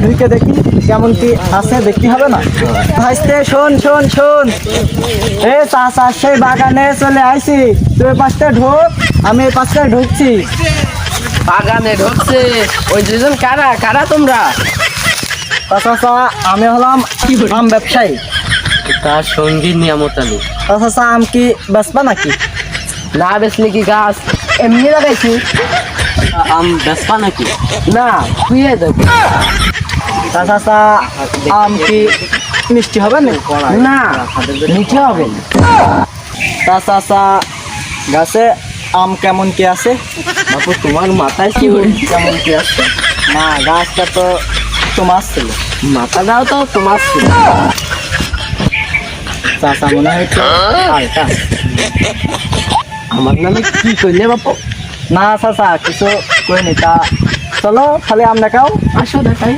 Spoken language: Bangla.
ঢুকে দেখি কেমন কি আছে, দেখতে হবে না? ভাইস্তে শোন শোন শোন, এ চাচা সেই বাগানে চলে আইছি, তুই এই পাশটা ঢোক, আমি এই পাশটা ঢুকছি। বাগানে ঢুকছে ওই দুজন কারা কারা তোমরা? চাচা আমি হলাম আম ব্যবসায়ী। তার সঙ্গীর নিয়ামত আলী। চাচা আম কি বেচবা নাকি? না বেচলে কি গাছ এমনি লাগাইছি? আম বেচবা নাকি? না কুইয়ে দেব। চাচা আম কি মিষ্টি হবে না? না মিঠে হবে না। চাচা গাছে আম কেমন কি আছে? বাপু তোমার মাথায় কি কেমন কি আছে? না গাছটা তো তোমার ছিল। মাথাটাও তো তোমার ছিল। চাচা মনে হয় একটু হালকা। আমার নামে কি কইলে বাপু? না চাচা কিছু কইনি, তা চলো তাহলে আমরা কাও আসো দেখাই।